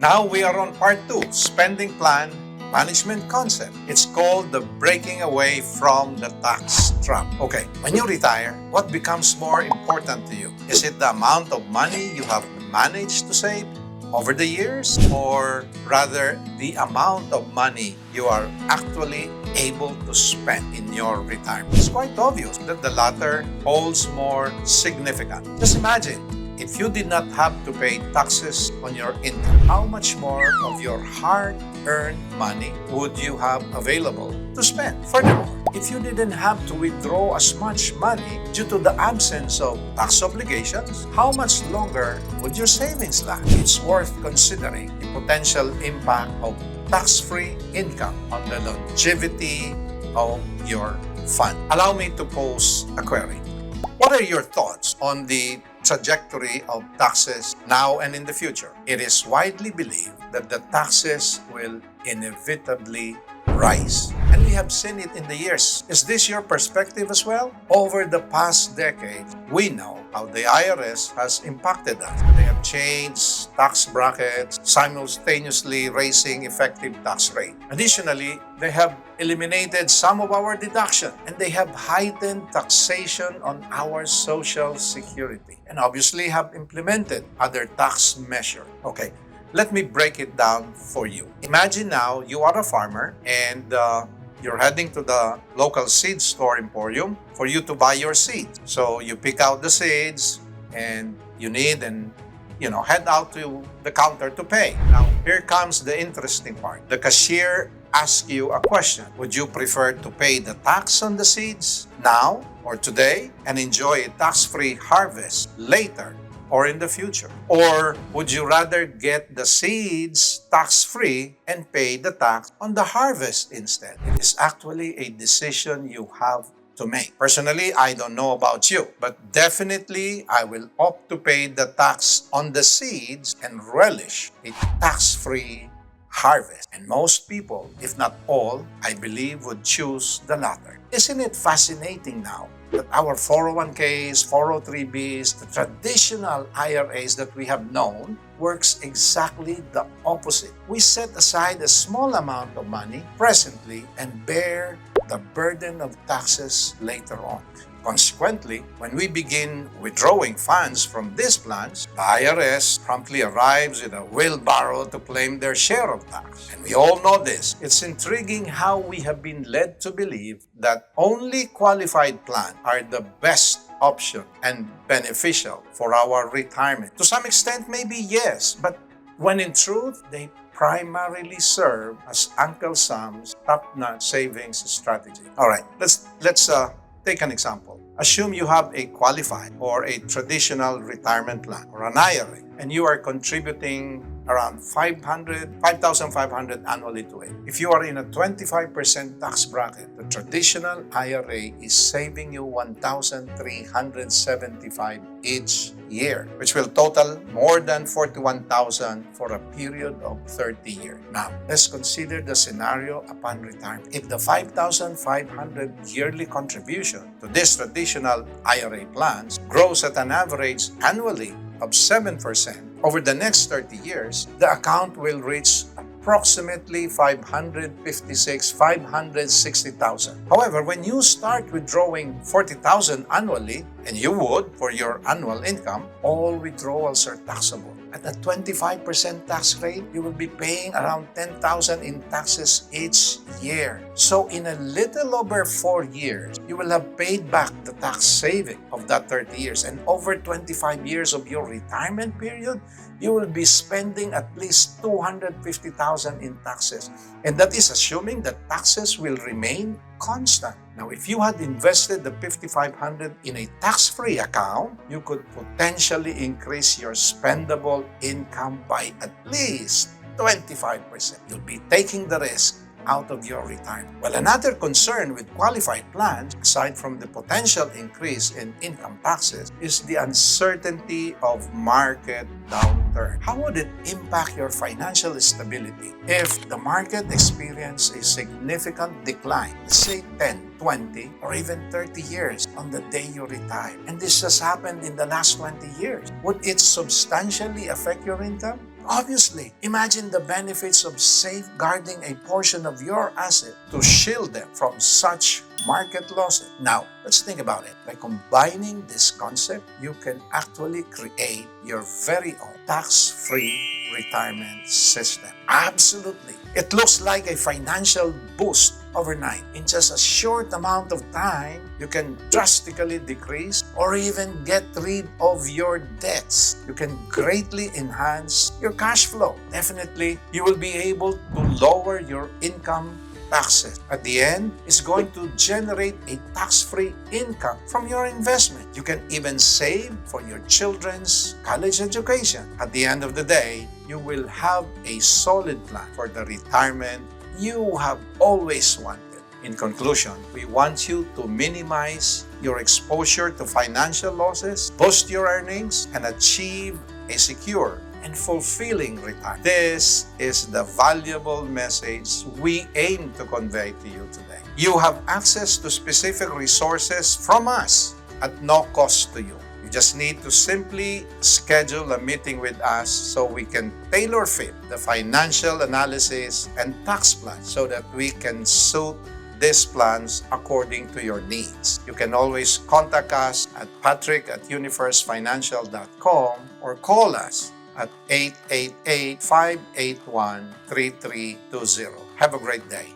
Now we are on part 2, spending plan management concept. It's called the breaking away from the tax trap. Okay, when you retire, what becomes more important to you? Is it the amount of money you have managed to save over the years, or rather the amount of money you are actually able to spend in your retirement? It's quite obvious that the latter holds more significance. Just imagine, if you did not have to pay taxes on your income, how much more of your hard-earned money would you have available to spend? Furthermore, if you didn't have to withdraw as much money due to the absence of tax obligations, how much longer would your savings last? It's worth considering the potential impact of tax-free income on the longevity of your fund. Allow me to pose a query. What are your thoughts on the trajectory of taxes now and in the future? It is widely believed that the taxes will inevitably rise. And we have seen it in the years. Is this your perspective as well? Over the past decade, we know how the IRS has impacted us. They have changed tax brackets, simultaneously raising effective tax rate. Additionally, they have eliminated some of our deduction, and they have heightened taxation on our social security, and obviously have implemented other tax measures. Okay, let me break it down for you. Imagine now you are a farmer and you're heading to the local seed store emporium for you to buy your seeds. So you pick out the seeds and you need and head out to the counter to pay. Now, here comes the interesting part. The cashier asks you a question. Would you prefer to pay the tax on the seeds now or today and enjoy a tax-free harvest later or in the future? Or would you rather get the seeds tax-free and pay the tax on the harvest instead? It is actually a decision you have to make. Personally, I don't know about you, but definitely I will opt to pay the tax on the seeds and relish a tax-free harvest. And most people, if not all, I believe would choose the latter. Isn't it fascinating now that our 401ks, 403bs, the traditional IRAs that we have known, works exactly the opposite? We set aside a small amount of money presently and bear the burden of taxes later on. Consequently, when we begin withdrawing funds from these plans, the IRS promptly arrives with a wheelbarrow to claim their share of tax. And we all know this. It's intriguing how we have been led to believe that only qualified plans are the best option and beneficial for our retirement. To some extent, maybe yes, but when in truth, they primarily serve as Uncle Sam's top-notch savings strategy. All right, let's take an example. Assume you have a qualified or a traditional retirement plan or an IRA, and you are contributing around $5,500 annually to it. If you are in a 25% tax bracket, the traditional IRA is saving you $1,375 each year, which will total more than $41,000 for a period of 30 years. Now, let's consider the scenario upon retirement. If the $5,500 yearly contribution to this traditional IRA plans grows at an average annually of 7%, over the next 30 years, the account will reach approximately $560,000. However, when you start withdrawing $40,000 annually, and you would for your annual income, all withdrawals are taxable. At a 25% tax rate, you will be paying around $10,000 in taxes each year. So in a little over 4 years, you will have paid back the tax saving of that 30 years. And over 25 years of your retirement period, you will be spending at least $250,000 in taxes. And that is assuming that taxes will remain constant. Now, if you had invested the $5,500 in a tax-free account, you could potentially increase your spendable income by at least 25%. You'll be taking the risk out of your retirement. Well, another concern with qualified plans, aside from the potential increase in income taxes, is the uncertainty of market downturn. How would it impact your financial stability if the market experienced a significant decline, let's say 10, 20, or even 30 years on the day you retire? And this has happened in the last 20 years. Would it substantially affect your income? Obviously, imagine the benefits of safeguarding a portion of your asset to shield them from such market losses. Now, let's think about it. By combining this concept, you can actually create your very own tax-free retirement system. Absolutely. It looks like a financial boost overnight. In just a short amount of time, you can drastically decrease or even get rid of your debts. You can greatly enhance your cash flow. Definitely, you will be able to lower your income taxes. At the end, it's going to generate a tax-free income from your investment. You can even save for your children's college education. At the end of the day, you will have a solid plan for the retirement you have always wanted. In conclusion, we want you to minimize your exposure to financial losses, boost your earnings, and achieve a secure and fulfilling retirement. This is the valuable message we aim to convey to you today. You have access to specific resources from us at no cost to you. You just need to simply schedule a meeting with us so we can tailor fit the financial analysis and tax plan so that we can suit these plans according to your needs. You can always contact us at patrick@universefinancial.com or call us at 888-581-3320. Have a great day.